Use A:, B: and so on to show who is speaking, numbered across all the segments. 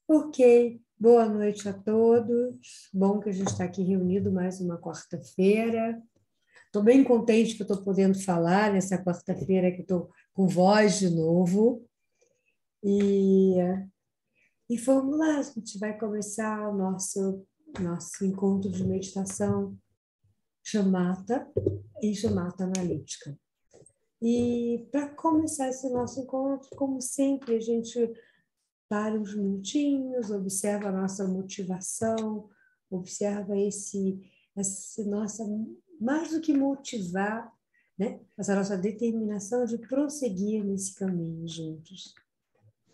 A: Ok, boa noite a todos. Bom que a gente está aqui reunido mais uma quarta-feira. Estou bem contente que eu estou podendo falar nessa quarta-feira que estou com voz de novo. E vamos lá, a gente vai começar o nosso encontro de meditação Shamatha e Shamatha analítica. E para começar esse nosso encontro, como sempre, a gente para uns minutinhos, observa a nossa motivação, observa esse nossa, mais do que motivar, né? Essa nossa determinação de prosseguir nesse caminho juntos.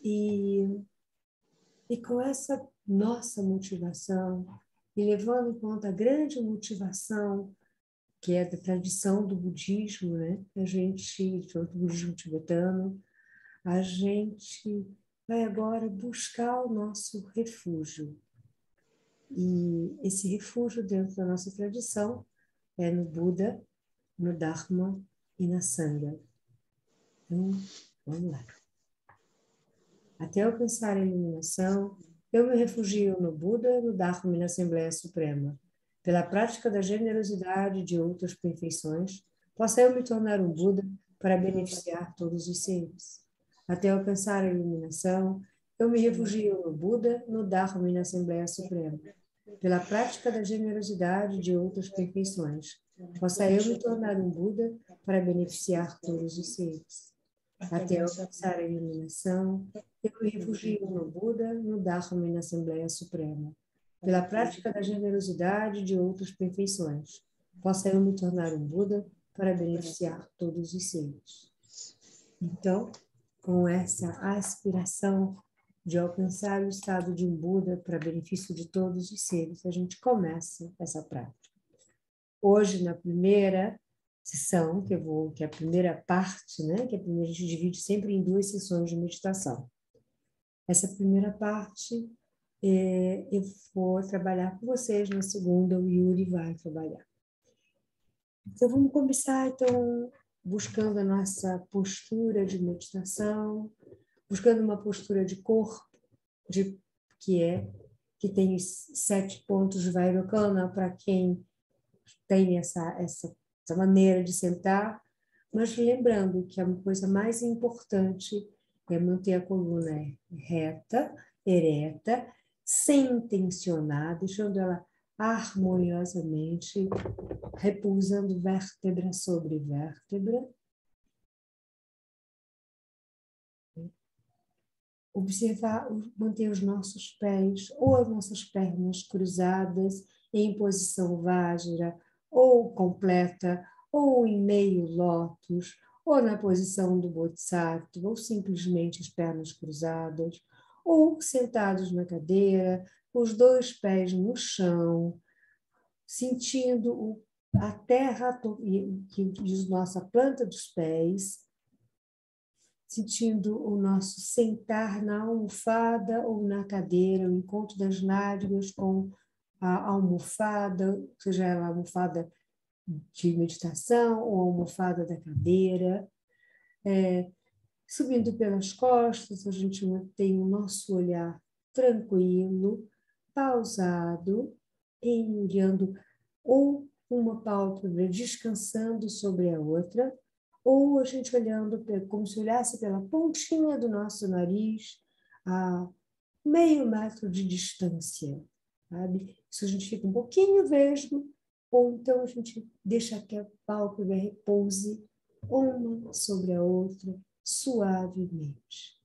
A: E com essa nossa motivação, e levando em conta a grande motivação que é da tradição do budismo, né? A gente, do budismo tibetano, a gente vai agora buscar o nosso refúgio. E esse refúgio dentro da nossa tradição é no Buda, no Dharma e na Sangha. Então, vamos lá. Até alcançar a iluminação, eu me refugio no Buda, no Dharma e na Assembleia Suprema. Pela prática da generosidade e de outras perfeições, possa eu me tornar um Buda para beneficiar todos os seres. Até alcançar a iluminação, eu me refugio no Buda, no Dharma e na Assembleia Suprema. Pela prática da generosidade e de outras perfeições, possa eu me tornar um Buda para beneficiar todos os seres. Até alcançar a iluminação, eu me refugio no Buda, no Dharma e na Assembleia Suprema. Pela prática da generosidade e de outras perfeições, possa eu me tornar um Buda para beneficiar todos os seres. Então, com essa aspiração de alcançar o estado de um Buda para benefício de todos os seres, a gente começa essa prática. Hoje, na primeira sessão, que é a primeira parte, né? Que a gente divide sempre em 2 sessões de meditação. Essa primeira parte, eu vou trabalhar com vocês, na segunda o Yuri vai trabalhar. Então, vamos começar, buscando a nossa postura de meditação, buscando uma postura de corpo, que tem os 7 pontos de Vairocana para quem tem essa maneira de sentar, mas lembrando que a coisa mais importante é manter a coluna reta, ereta, sem tensionar, deixando ela harmoniosamente, repousando vértebra sobre vértebra. Observar, manter os nossos pés ou as nossas pernas cruzadas em posição Vajra, ou completa, ou em meio lótus, ou na posição do Bodhisattva, ou simplesmente as pernas cruzadas, ou sentados na cadeira, os 2 pés no chão, sentindo a terra e a nossa planta dos pés, sentindo o nosso sentar na almofada ou na cadeira, o encontro das nádegas com a almofada, seja ela a almofada de meditação ou a almofada da cadeira. Subindo pelas costas, a gente mantém o nosso olhar tranquilo, pausado, olhando ou uma pálpebra descansando sobre a outra, ou a gente olhando como se olhasse pela pontinha do nosso nariz a meio metro de distância, sabe? Isso a gente fica um pouquinho vesgo, ou então a gente deixa que a pálpebra repouse uma sobre a outra suavemente.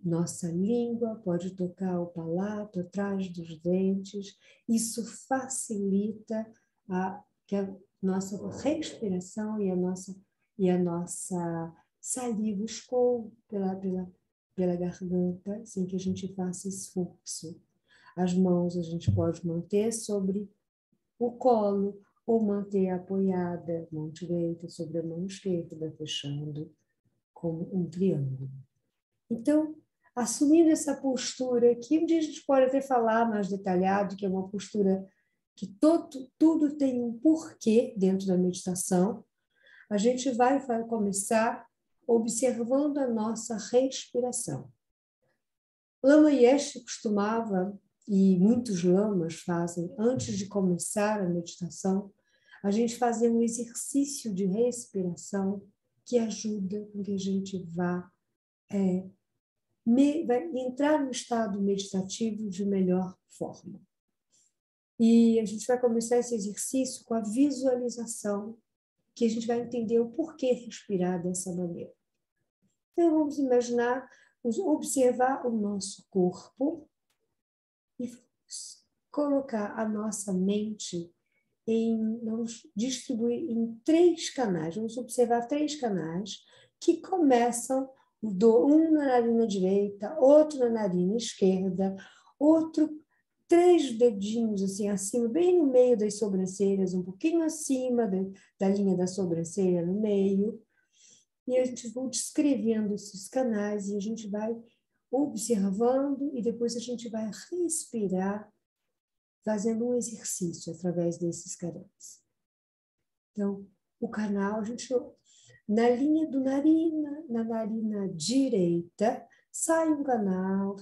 A: Nossa língua pode tocar o palato atrás dos dentes, isso facilita que a nossa respiração e a nossa saliva escoe pela garganta, sem que a gente faça esforço. As mãos a gente pode manter sobre o colo ou manter apoiada, mão direita sobre a mão esquerda, fechando como um triângulo. Então, assumindo essa postura, que um dia a gente pode até falar mais detalhado, que é uma postura que tudo tem um porquê dentro da meditação, a gente vai começar observando a nossa respiração. Lama Yeshe costumava, e muitos lamas fazem, antes de começar a meditação, a gente fazer um exercício de respiração que ajuda com que a gente vá entrar no estado meditativo de melhor forma. E a gente vai começar esse exercício com a visualização, que a gente vai entender o porquê respirar dessa maneira. Então, vamos imaginar, vamos observar o nosso corpo e vamos colocar a nossa mente vamos distribuir em 3 canais. Vamos observar 3 canais que começam um na narina direita, outro na narina esquerda, outro 3 dedinhos assim acima, bem no meio das sobrancelhas, um pouquinho acima da linha da sobrancelha, no meio. E a gente vai descrevendo esses canais e a gente vai observando e depois a gente vai respirar, fazendo um exercício através desses canais. Então, o canal, a gente, na linha do narina, na narina direita, sai um canal,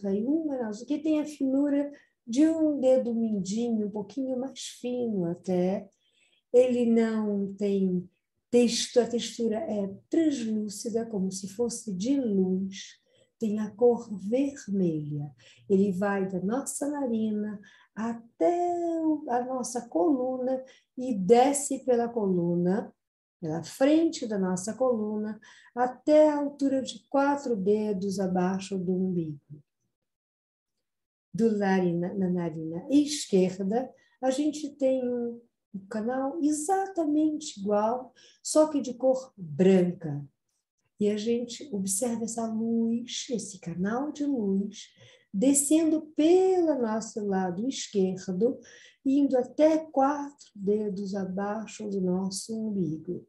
A: que tem a finura de um dedo mindinho, um pouquinho mais fino até. Ele não tem texto, a textura é translúcida, como se fosse de luz, tem a cor vermelha. Ele vai da nossa narina até a nossa coluna e desce pela coluna, pela frente da nossa coluna, até a altura de 4 dedos abaixo do umbigo. Na narina esquerda, a gente tem um canal exatamente igual, só que de cor branca. E a gente observa essa luz, esse canal de luz, descendo pelo nosso lado esquerdo, indo até 4 dedos abaixo do nosso umbigo.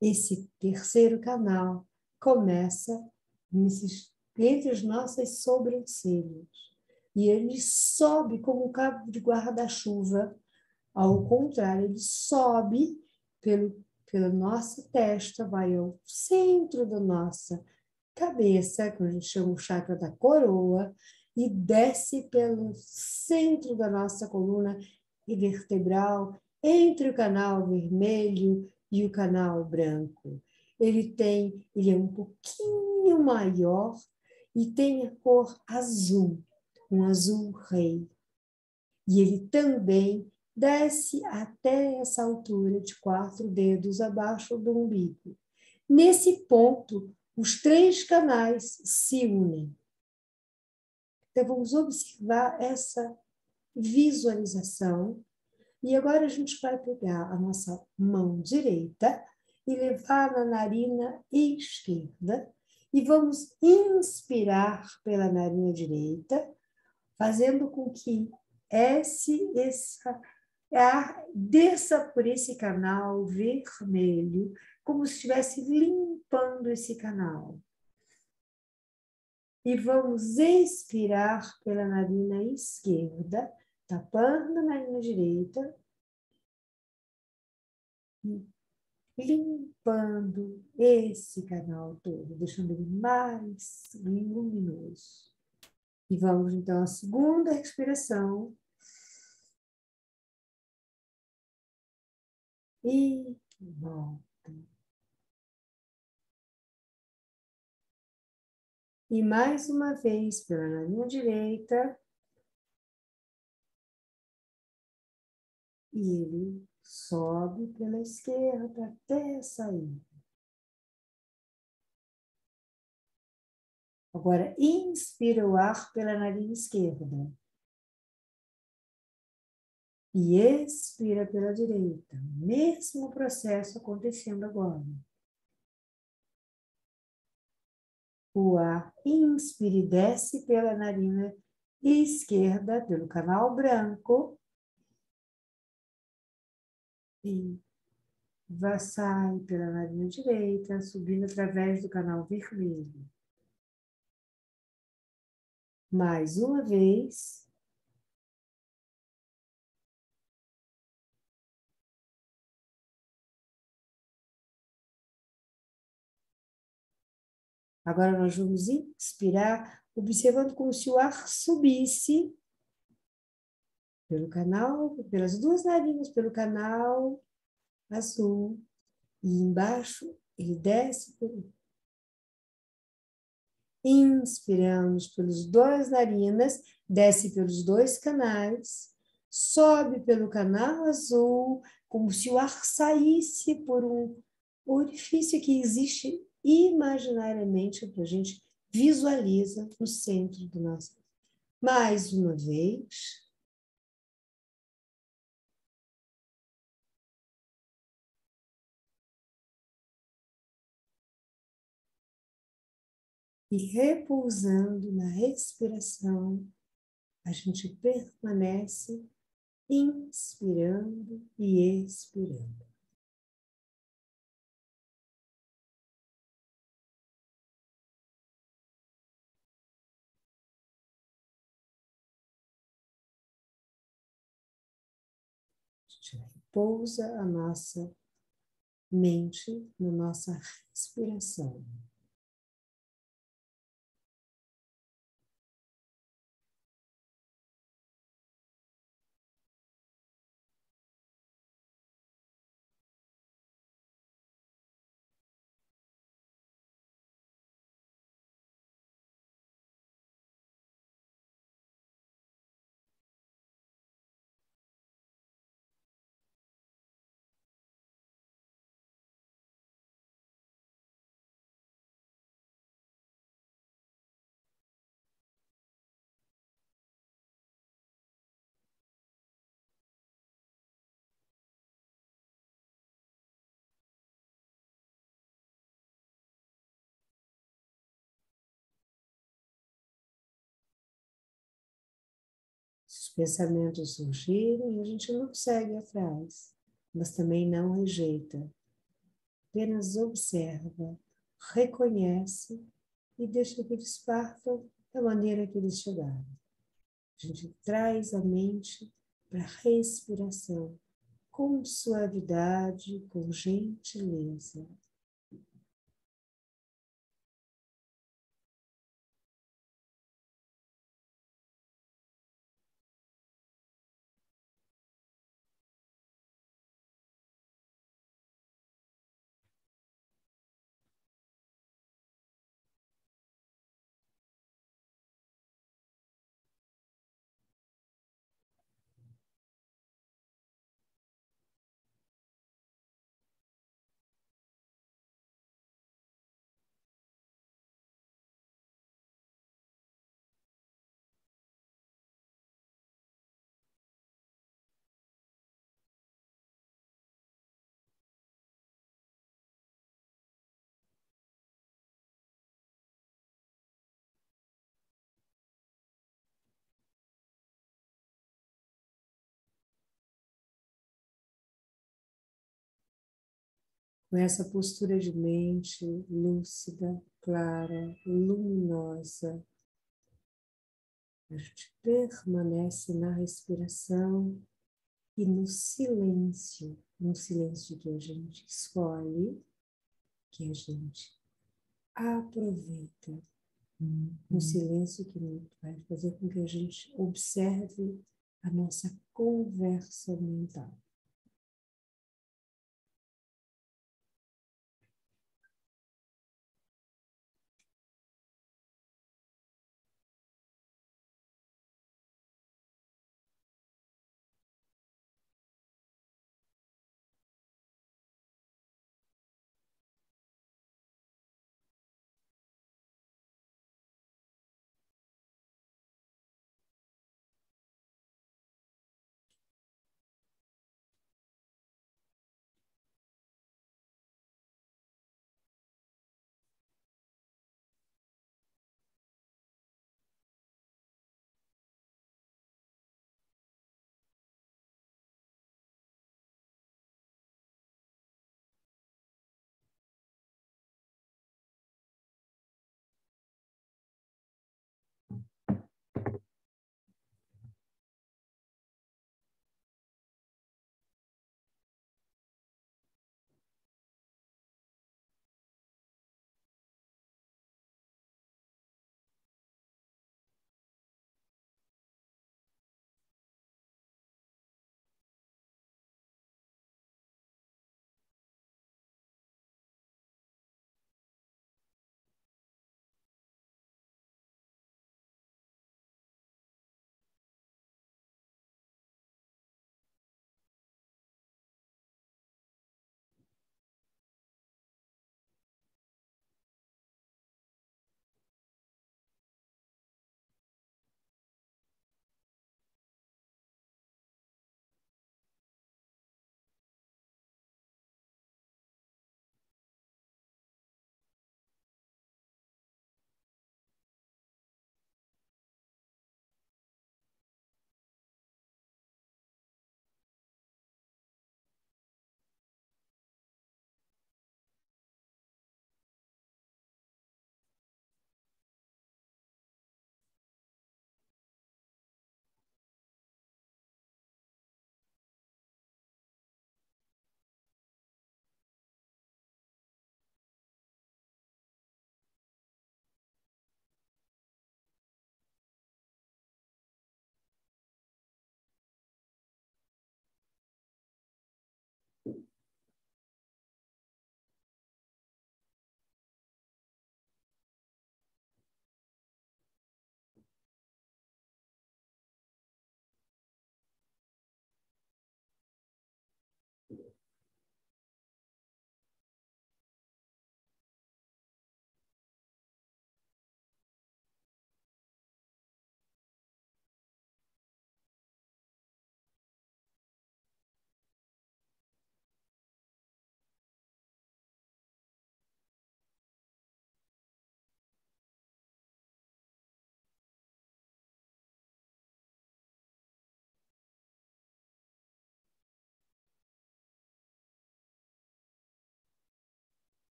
A: Esse terceiro canal começa entre as nossas sobrancelhas. E ele sobe como um cabo de guarda-chuva. Ao contrário, ele sobe pela nossa testa, vai ao centro da nossa cabeça, que a gente chama o chakra da coroa, e desce pelo centro da nossa coluna vertebral, entre o canal vermelho e o canal branco. Ele é um pouquinho maior e tem a cor azul, um azul rei. E ele também desce até essa altura de 4 dedos abaixo do umbigo. Nesse ponto, os 3 canais se unem. Então, vamos observar essa visualização. E agora a gente vai pegar a nossa mão direita e levar na narina esquerda. E vamos inspirar pela narina direita, fazendo com que ar desça por esse canal vermelho, como se estivesse limpando esse canal. E vamos expirar pela narina esquerda, tapando a narina direita, e limpando esse canal todo, deixando ele mais luminoso. E vamos então à segunda respiração. E volta. E mais uma vez pela narina direita. E ele sobe pela esquerda até sair. Agora, inspira o ar pela narina esquerda. E expira pela direita. Mesmo processo acontecendo agora. O ar inspira e desce pela narina esquerda, pelo canal branco. E sai pela narina direita, subindo através do canal vermelho. Mais uma vez. Agora nós vamos inspirar, observando como se o ar subisse pelo canal, pelas duas narinas, pelo canal azul. E embaixo ele desce pelo... Inspiramos pelos dois narinas, desce pelos dois canais, sobe pelo canal azul, como se o ar saísse por um orifício que existe imaginariamente para a gente visualiza no centro do nosso. Mais uma vez. E repousando na respiração, a gente permanece inspirando e expirando. A gente repousa a nossa mente na nossa respiração. Os pensamentos surgirem, a gente não segue atrás, mas também não rejeita. Apenas observa, reconhece e deixa que eles partam da maneira que eles chegaram. A gente traz a mente para a respiração, com suavidade, com gentileza. Com essa postura de mente lúcida, clara, luminosa, a gente permanece na respiração e no silêncio que a gente escolhe, que a gente aproveita, um silêncio que vai fazer com que a gente observe a nossa conversa mental.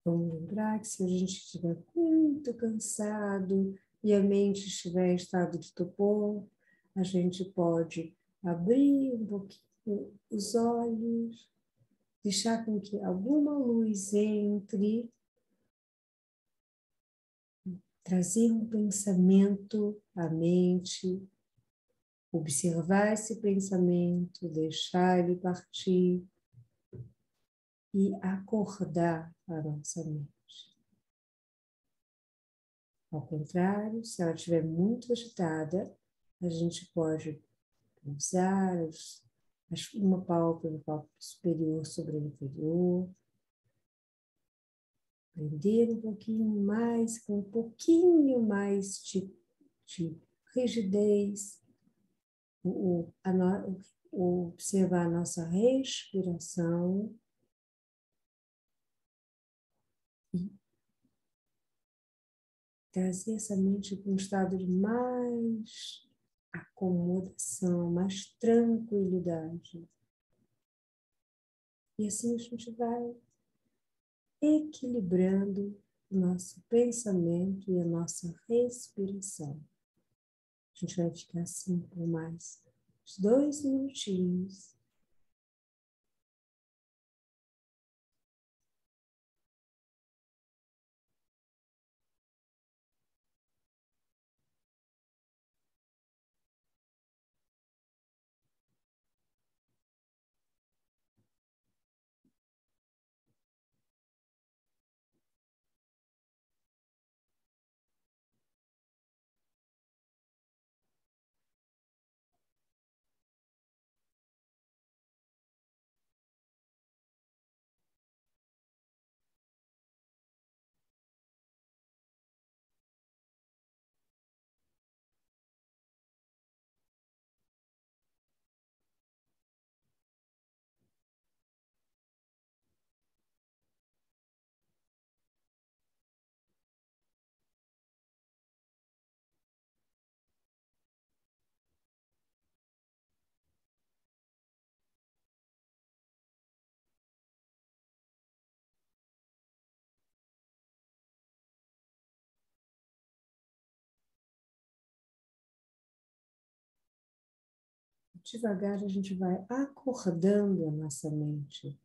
A: Vamos lembrar que se a gente estiver muito cansado e a mente estiver em estado de torpor, a gente pode abrir um pouquinho os olhos, deixar com que alguma luz entre, trazer um pensamento à mente, observar esse pensamento, deixar ele partir e acordar a nossa mente. Ao contrário, se ela estiver muito agitada, a gente pode usar uma pálpebra superior sobre a inferior, prender um pouquinho mais, com um pouquinho mais de rigidez, observar a nossa respiração e trazer essa mente para um estado de mais acomodação, mais tranquilidade. E assim a gente vai equilibrando o nosso pensamento e a nossa respiração. A gente vai ficar assim por mais uns 2 minutinhos. Devagar a gente vai acordando a nossa mente,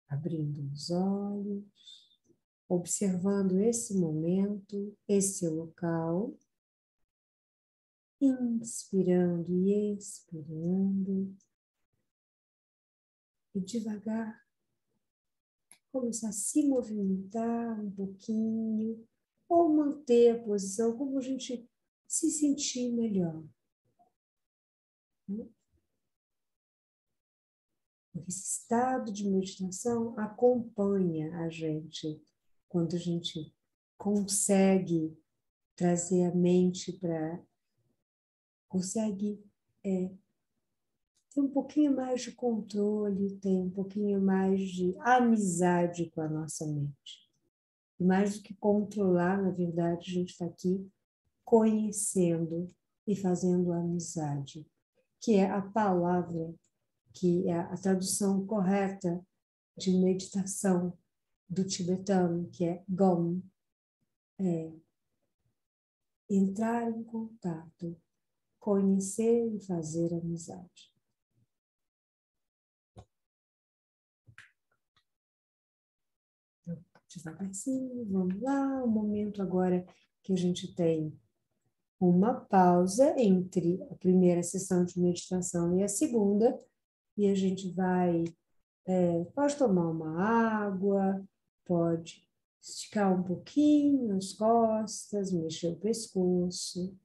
A: abrindo os olhos, observando esse momento, esse local, inspirando e expirando, e devagar começar a se movimentar um pouquinho, ou manter a posição como a gente se sentir melhor. Esse estado de meditação acompanha a gente quando a gente consegue trazer a mente para... consegue ter um pouquinho mais de controle, ter um pouquinho mais de amizade com a nossa mente. E mais do que controlar, na verdade, a gente está aqui conhecendo e fazendo amizade, que é a palavra, que é a tradução correta de meditação do tibetano, que é Gom, entrar em contato, conhecer e fazer amizade. Então, devagarzinho, vamos lá, o momento agora que a gente tem uma pausa entre a primeira sessão de meditação e a segunda, e a gente vai, pode tomar uma água, pode esticar um pouquinho as costas, mexer o pescoço.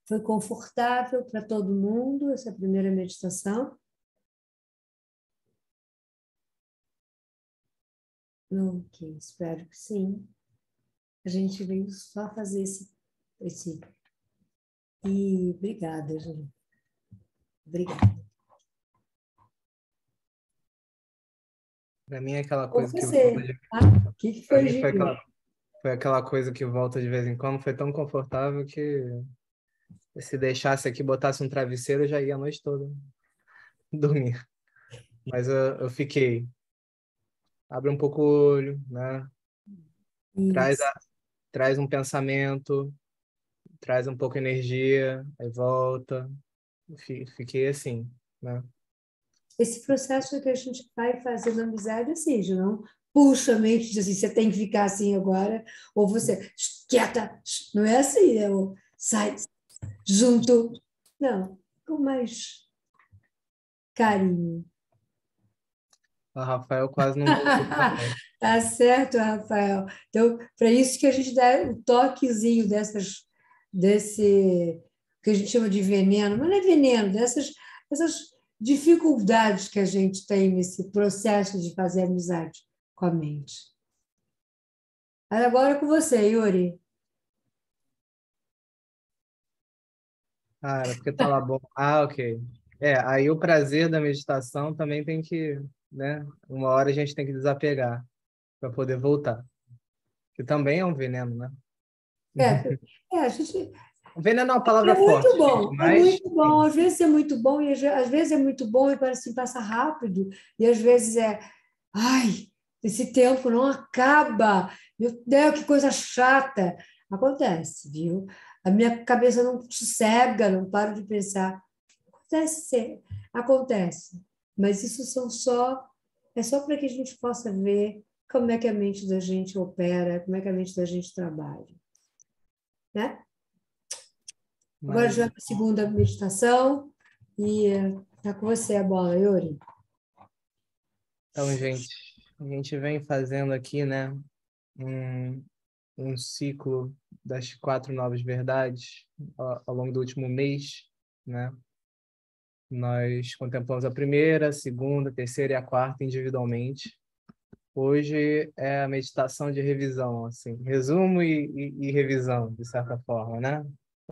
A: Foi confortável para todo mundo essa primeira meditação? Ok, espero que sim. A gente veio só fazer esse... E obrigada, gente. Obrigada.
B: Para mim é aquela
A: Ou
B: coisa que volta
A: você,
B: de...
A: tá? O que
B: Para
A: foi,
B: mim
A: Gil?
B: foi aquela coisa que volta de vez em quando, foi tão confortável que se deixasse aqui, botasse um travesseiro, eu já ia a noite toda dormir. Mas eu fiquei. Abre um pouco o olho, né? Traz,
A: Isso.
B: traz um pensamento, traz um pouco de energia, aí volta. Fiquei assim, né?
A: Esse processo que a gente vai fazendo amizade assim, já não puxa a mente diz assim, você tem que ficar assim agora, ou você, quieta, não é assim, é o sai junto. Não, com mais carinho.
B: O Rafael quase não voltou também.
A: Tá certo, Rafael. Então, para isso que a gente dá o toquezinho desse que a gente chama de veneno, mas não é veneno, dessas dificuldades que a gente tem nesse processo de fazer amizade com a mente. Agora é com você, Yuri.
B: Cara, porque tá lá bom. Ah, ok. Aí o prazer da meditação também tem que, né? Uma hora a gente tem que desapegar para poder voltar. Que também é um veneno, né?
A: É, a gente,
B: Veneno é uma
A: é
B: palavra
A: muito
B: forte, gente,
A: bom, é
B: mas
A: muito bom. Às vezes é muito bom e às vezes é muito bom e parece que passa rápido. E às vezes ai, esse tempo não acaba. Meu Deus, que coisa chata. Acontece, viu? A minha cabeça não sossega, não paro de pensar. Acontece, acontece. Mas isso é só para que a gente possa ver como é que a mente da gente opera, como é que a mente da gente trabalha, né? Agora já
B: mas
A: é a segunda meditação e tá com você a bola, Yuri.
B: então, gente, a gente vem fazendo aqui, né, um, um ciclo das 4 novas verdades ao longo do último mês, né? Nós contemplamos a primeira, a segunda, a terceira e a quarta individualmente. Hoje é a meditação de revisão, assim, resumo e revisão, de certa forma, né?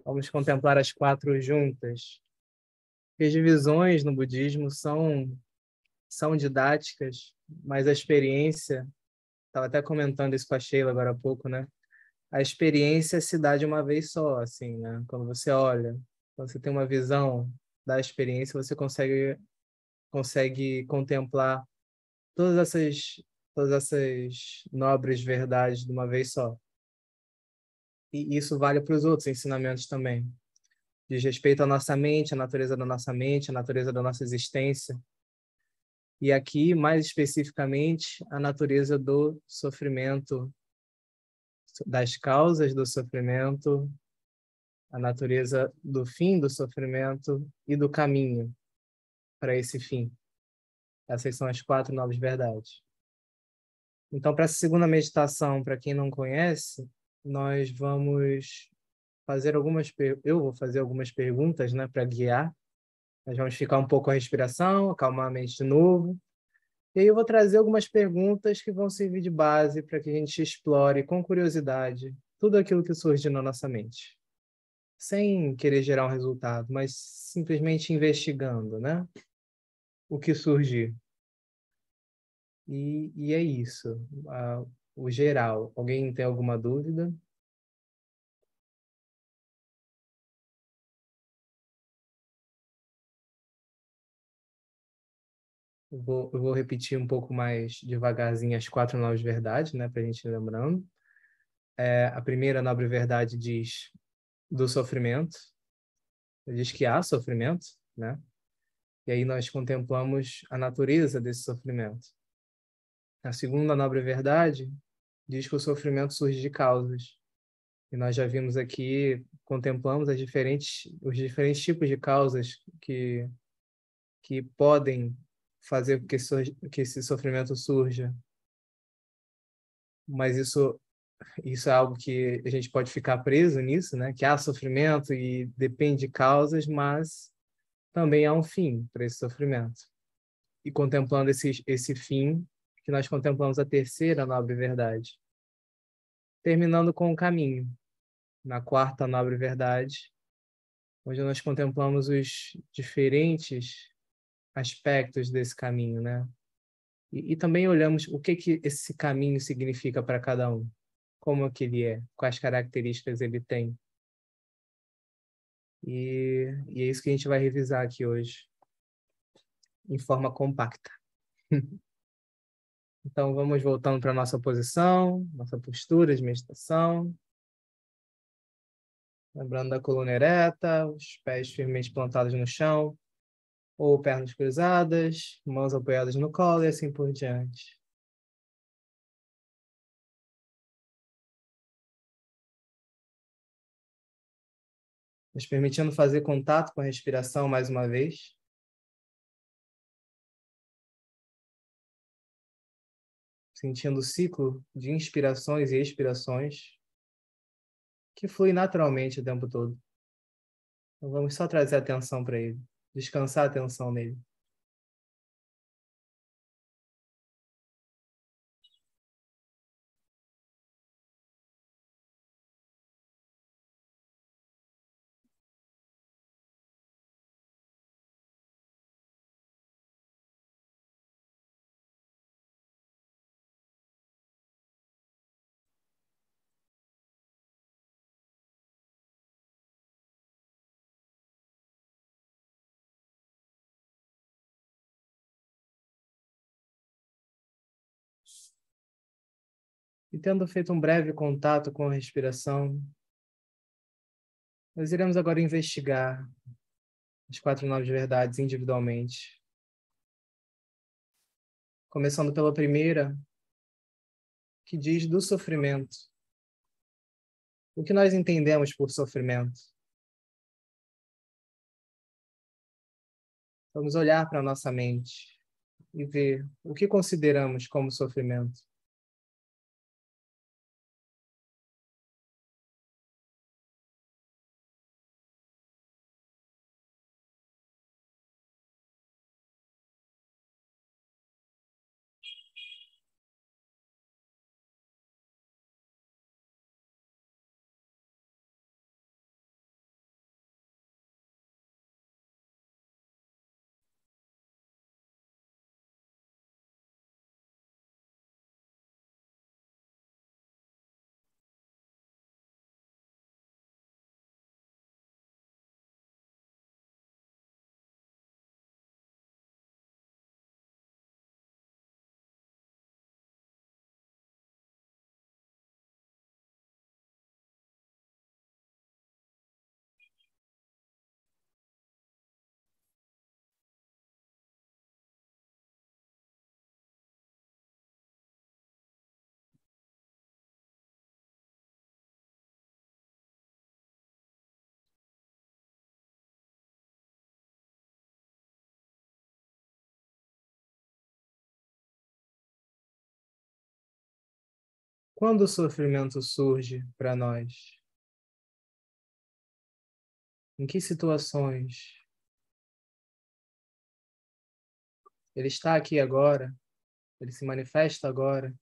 B: Vamos contemplar as 4 juntas. As divisões no budismo são didáticas, mas a experiência, estava até comentando isso com a Sheila agora há pouco, né? A experiência se dá de uma vez só, assim, né? Quando você olha, quando você tem uma visão da experiência, você consegue contemplar todas essas nobres verdades de uma vez só. E isso vale para os outros ensinamentos também. Diz respeito à nossa mente, à natureza da nossa mente, à natureza da nossa existência. E aqui, mais especificamente, a natureza do sofrimento, das causas do sofrimento, a natureza do fim do sofrimento e do caminho para esse fim. Essas são as 4 novas verdades. Então, para essa segunda meditação, para quem não conhece, nós vamos fazer eu vou fazer algumas perguntas, né, para guiar. Nós vamos ficar um pouco a respiração, acalmar a mente de novo. E aí eu vou trazer algumas perguntas que vão servir de base para que a gente explore com curiosidade tudo aquilo que surge na nossa mente, sem querer gerar um resultado, mas simplesmente investigando, né, o que surgir. E é isso, o geral. Alguém tem alguma dúvida? Eu vou repetir um pouco mais devagarzinho as 4 novas verdades, né, para a gente ir lembrando. A primeira nobre verdade diz do sofrimento, diz que há sofrimento, né? E aí nós contemplamos a natureza desse sofrimento. A segunda nobre verdade diz que o sofrimento surge de causas. E nós já vimos aqui, contemplamos os diferentes tipos de causas que podem fazer com que esse sofrimento surja. Mas isso é algo que a gente pode ficar preso nisso, né? Que há sofrimento e depende de causas, mas também há um fim para esse sofrimento. E contemplando esse fim, que nós contemplamos a terceira nobre verdade, terminando com o caminho. Na quarta nobre verdade, onde nós contemplamos os diferentes aspectos desse caminho, né? E também olhamos o que esse caminho significa para cada um, como é que ele é, quais características ele tem. E é isso que a gente vai revisar aqui hoje, em forma compacta. Então, vamos voltando para a nossa posição, nossa postura de meditação. Lembrando da coluna ereta, os pés firmemente plantados no chão, ou pernas cruzadas, mãos apoiadas no colo e assim por diante. Nos permitindo fazer contato com a respiração mais uma vez. Sentindo o ciclo de inspirações e expirações que flui naturalmente o tempo todo. Então vamos só trazer atenção para ele, descansar a atenção nele. E tendo feito um breve contato com a respiração, nós iremos agora investigar as 4 novas verdades individualmente. Começando pela primeira, que diz do sofrimento. O que nós entendemos por sofrimento? Vamos olhar para a nossa mente e ver o que consideramos como sofrimento. Quando o sofrimento surge para nós? Em que situações? Ele está aqui agora? Ele se manifesta agora?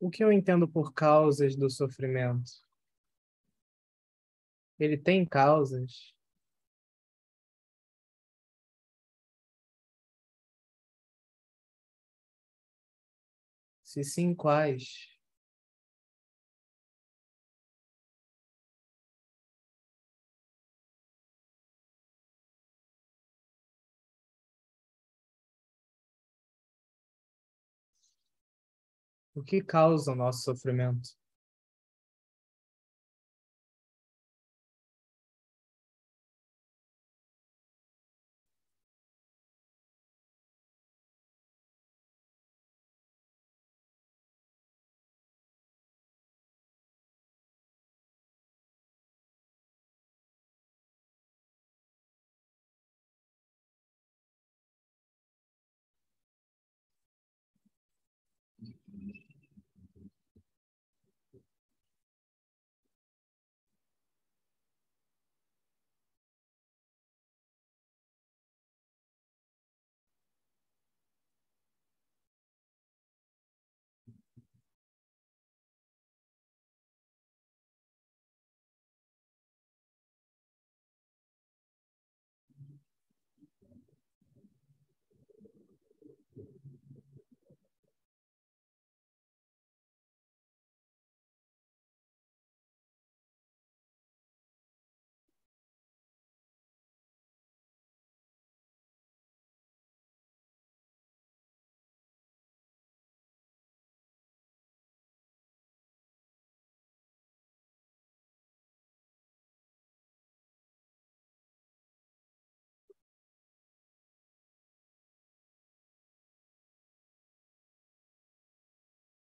B: O que eu entendo por causas do sofrimento? Ele tem causas? Se sim, quais? O que causa o nosso sofrimento?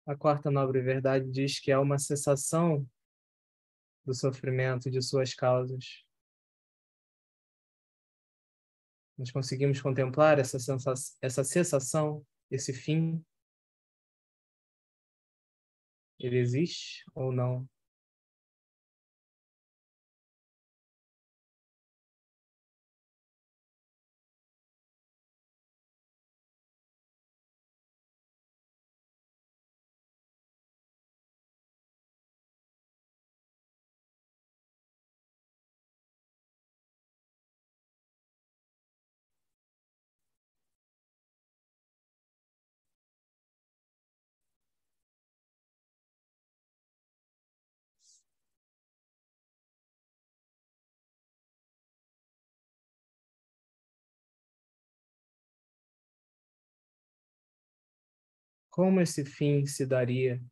B: A quarta nobre verdade diz que é uma cessação do sofrimento e de suas causas. Nós conseguimos contemplar essa cessação, esse fim? Ele existe ou não? Como esse fim se daria?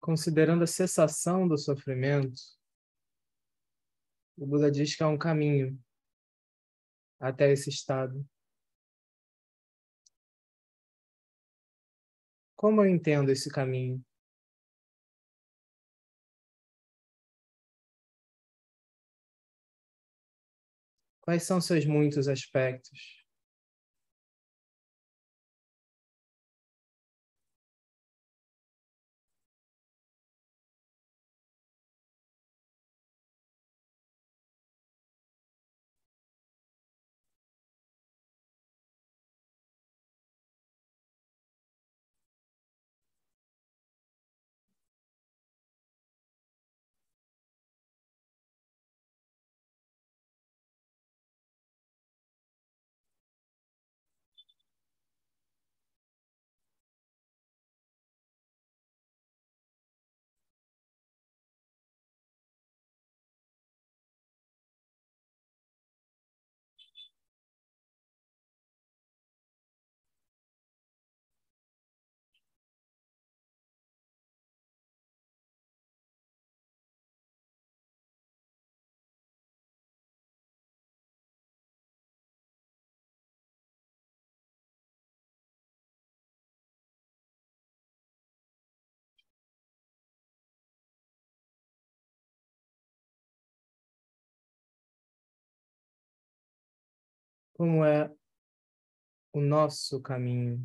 B: Considerando a cessação do sofrimento, o Buda diz que há um caminho. até esse estado? Como eu entendo esse caminho? Quais são seus muitos aspectos? Como é o nosso caminho,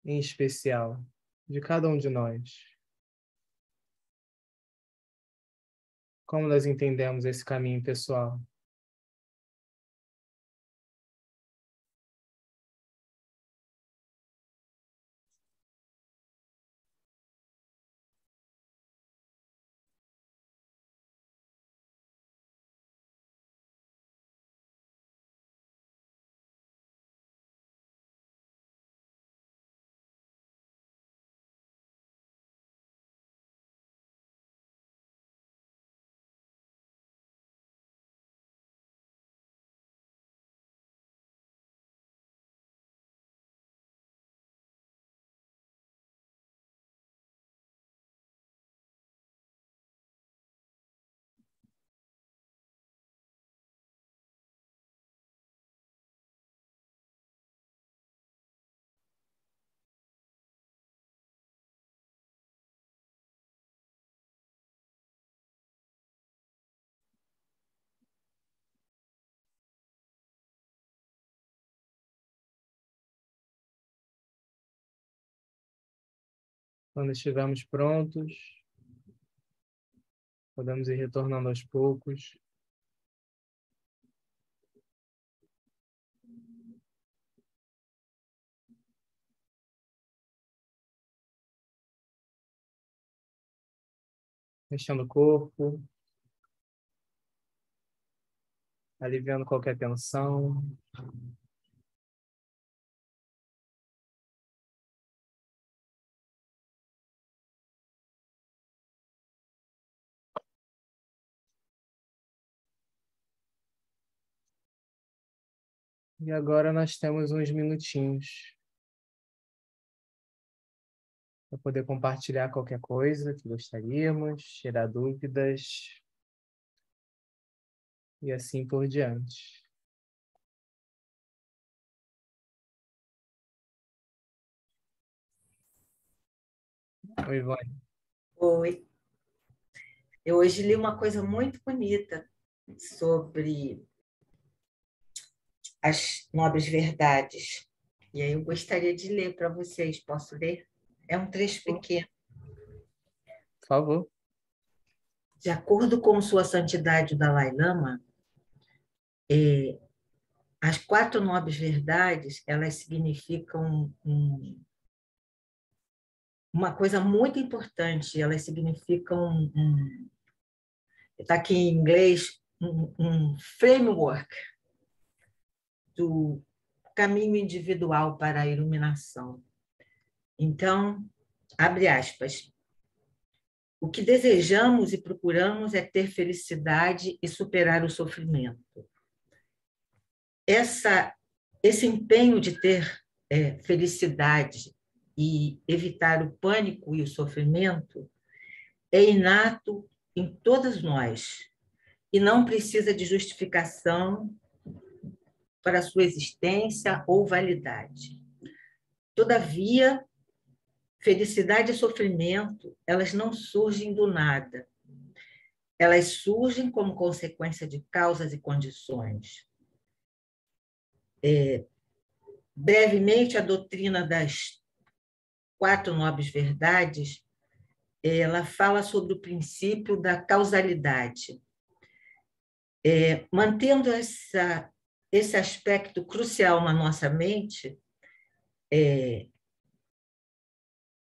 B: em especial, de cada um de nós? Como nós entendemos esse caminho pessoal? Quando estivermos prontos, podemos ir retornando aos poucos. Mexendo o corpo, aliviando qualquer tensão. E agora nós temos uns minutinhos para poder compartilhar qualquer coisa que gostaríamos, tirar dúvidas e assim por diante. Oi, Ivone.
C: Oi. Eu hoje li uma coisa muito bonita sobre as nobres verdades. E aí eu gostaria de ler para vocês. Posso ler? É um trecho pequeno.
B: Por favor.
C: De acordo com Sua Santidade o Dalai Lama, as 4 nobres verdades, elas significam uma coisa muito importante. Elas significam, está aqui em inglês, um framework do caminho individual para a iluminação. Então, abre aspas. O que desejamos e procuramos é ter felicidade e superar o sofrimento. Esse empenho de ter felicidade e evitar o pânico e o sofrimento é inato em todas nós e não precisa de justificação para sua existência ou validade. Todavia, felicidade e sofrimento, elas não surgem do nada. Elas surgem como consequência de causas e condições. Brevemente, a doutrina das 4 nobres verdades, ela fala sobre o princípio da causalidade. Mantendo esse aspecto crucial na nossa mente,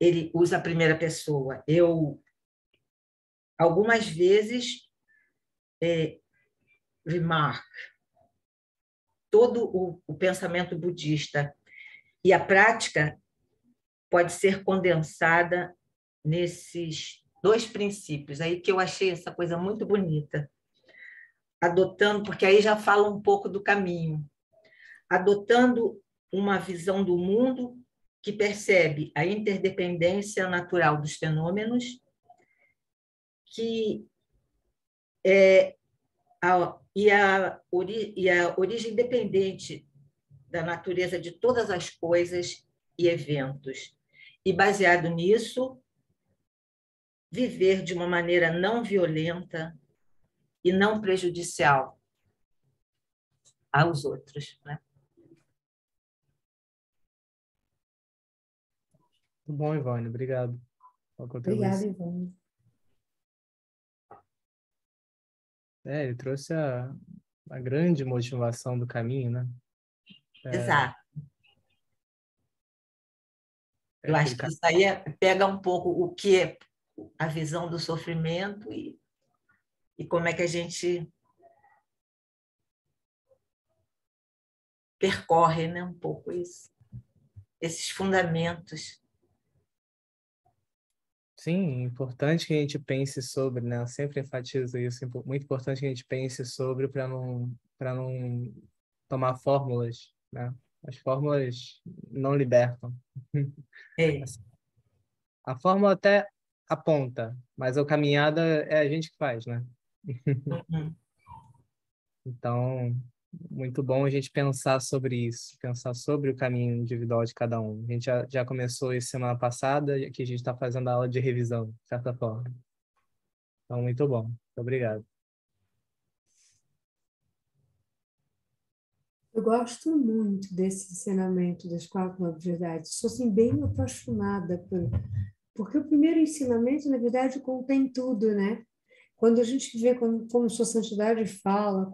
C: ele usa a primeira pessoa. Eu, algumas vezes, remarque todo o pensamento budista e a prática pode ser condensada nesses 2 princípios aí que eu achei essa coisa muito bonita. Adotando, porque aí já fala um pouco do caminho. Adotando uma visão do mundo que percebe a interdependência natural dos fenômenos, que a origem dependente da natureza de todas as coisas e eventos. E, baseado nisso, viver de uma maneira não violenta e não prejudicial aos outros, né?
B: Muito bom, Ivone. Obrigado pela
A: Obrigada,
B: contribuição.
A: Ivone.
B: Ele trouxe a grande motivação do caminho, né?
C: Exato. Eu
B: Aquele
C: acho que isso aí pega um pouco o que é a visão do sofrimento e como é que a gente percorre, né, um pouco isso, esses fundamentos.
B: Sim, importante que a gente pense sobre, né? Eu sempre enfatizo isso, muito importante que a gente pense sobre para não tomar fórmulas, né? As fórmulas não libertam. A fórmula até aponta, mas a caminhada é a gente que faz, né?
C: Uhum.
B: Então, muito bom a gente pensar sobre isso, pensar sobre o caminho individual de cada um. A gente já começou isso semana passada, e aqui a gente está fazendo a aula de revisão, de certa forma. Então, muito bom. Muito obrigado.
A: Eu gosto muito desse ensinamento das 4 nobres verdades. Sou assim, bem apaixonada porque o primeiro ensinamento, na verdade, contém tudo, né? Quando a gente vê como sua santidade fala,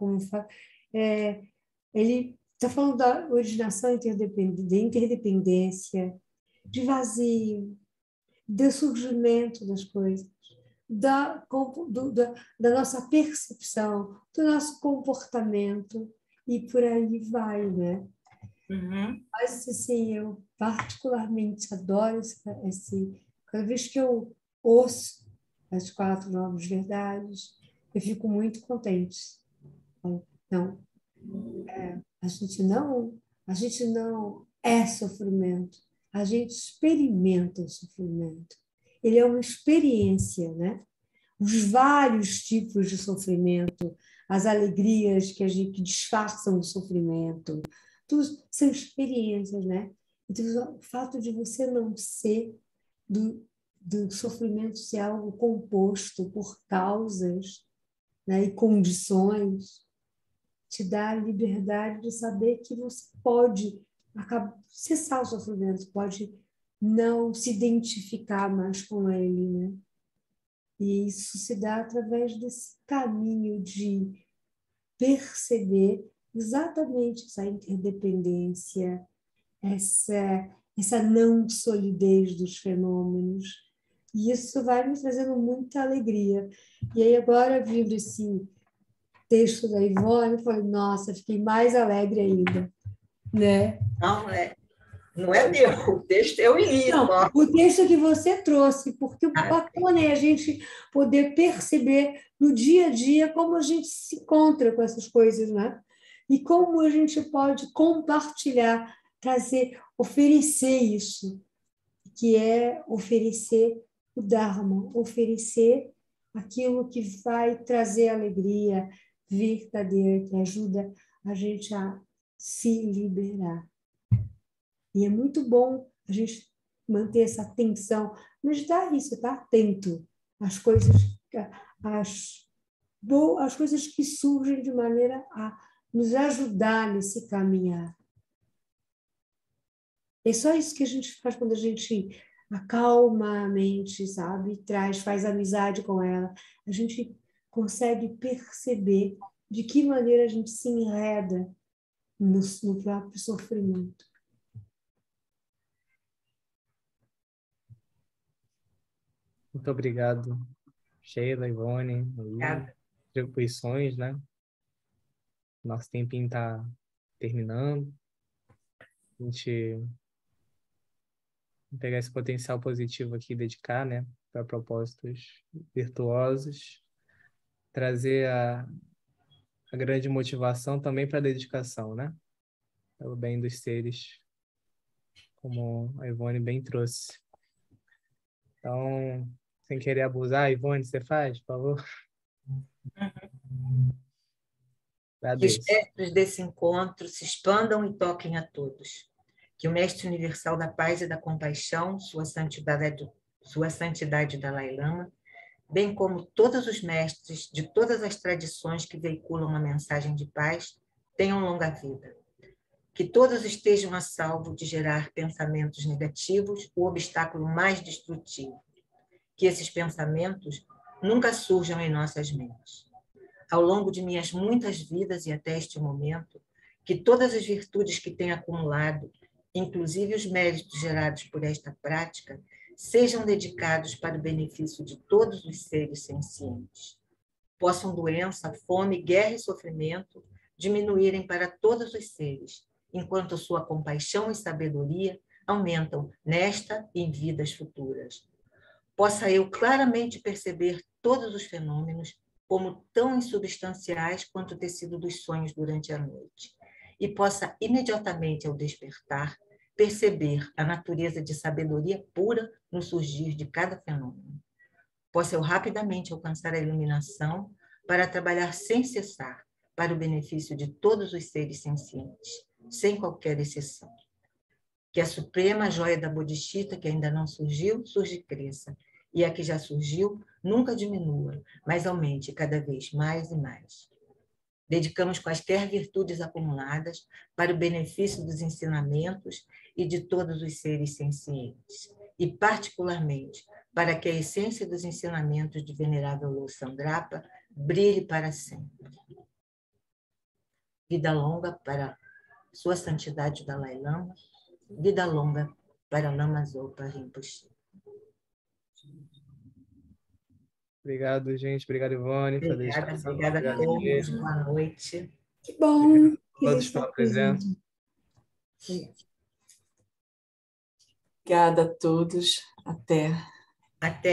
A: ele está falando da originação de interdependência, de vazio, do surgimento das coisas, da nossa percepção, do nosso comportamento, e por aí vai, né?
C: Uhum.
A: Mas, assim, eu particularmente adoro cada vez que eu ouço as 4 novas verdades, eu fico muito contente. Não, a gente não é sofrimento, a gente experimenta o sofrimento. Ele é uma experiência, né? Os vários tipos de sofrimento, as alegrias que disfarçam o sofrimento, tudo são experiências, né? Então, o fato de você não ser do sofrimento ser algo composto por causas, né, e condições, te dá a liberdade de saber que você pode cessar o sofrimento, pode não se identificar mais com ele, né? E isso se dá através desse caminho de perceber exatamente essa interdependência, essa não solidez dos fenômenos. E isso vai me trazendo muita alegria. E aí agora, vendo esse texto da Ivone, eu falei, nossa, fiquei mais alegre ainda, né?
C: Não é meu, o texto eu li
A: Não,
C: só.
A: o texto que você trouxe, porque o bacana é a gente poder perceber no dia a dia como a gente se encontra com essas coisas, né? E como a gente pode compartilhar, trazer, oferecer isso, que é oferecer o Dharma, oferecer aquilo que vai trazer alegria verdadeira, que ajuda a gente a se liberar. E é muito bom a gente manter essa atenção, meditar isso, estar atento às coisas, às coisas que surgem de maneira a nos ajudar nesse caminhar. É só isso que a gente faz quando a gente acalma a mente, sabe? Faz amizade com ela. A gente consegue perceber de que maneira a gente se enreda no próprio sofrimento.
B: Muito obrigado, Sheila, Ivone,
C: Obrigada.
B: atribuições, né? Nosso tempinho está terminando. A gente vai pegar esse potencial positivo aqui e dedicar, né? Para propósitos virtuosos. Trazer a grande motivação também para a dedicação, né? Pelo bem dos seres, como a Ivone bem trouxe. Então, sem querer abusar, Ivone, você faz, por favor?
C: Que os
B: Agradeço.
C: mestres desse encontro se expandam e toquem a todos. Que o Mestre Universal da Paz e da Compaixão, Sua Santidade Dalai Lama, bem como todos os mestres de todas as tradições que veiculam a mensagem de paz, tenham longa vida. Que todos estejam a salvo de gerar pensamentos negativos, o obstáculo mais destrutivo. Que esses pensamentos nunca surjam em nossas mentes. Ao longo de minhas muitas vidas e até este momento, que todas as virtudes que tenho acumulado, inclusive os méritos gerados por esta prática, sejam dedicados para o benefício de todos os seres sencientes. Possam doença, fome, guerra e sofrimento diminuírem para todos os seres, enquanto sua compaixão e sabedoria aumentam nesta e em vidas futuras. Possa eu claramente perceber todos os fenômenos como tão insubstanciais quanto o tecido dos sonhos durante a noite, e possa imediatamente, ao despertar, perceber a natureza de sabedoria pura no surgir de cada fenômeno. Possa eu rapidamente alcançar a iluminação para trabalhar sem cessar para o benefício de todos os seres sencientes, sem qualquer exceção. Que a suprema joia da Bodhisattva, que ainda não surgiu, surge e cresça, e a que já surgiu nunca diminua, mas aumente cada vez mais e mais. Dedicamos quaisquer virtudes acumuladas para o benefício dos ensinamentos e de todos os seres sencientes, e particularmente para que a essência dos ensinamentos de Venerável Lossandrapa brilhe para sempre. Vida longa para Sua Santidade Dalai Lama, vida longa para Lama Zopa Rinpoche.
B: Obrigado, gente. Obrigado, Ivone, pela dedicação.
C: Obrigada a
B: Obrigado,
C: todos.
B: Sheila.
C: Boa noite.
A: Que bom
B: Obrigado a
A: que
B: todos
A: você
B: pela presença.
D: Obrigada a todos. Até.
C: Até.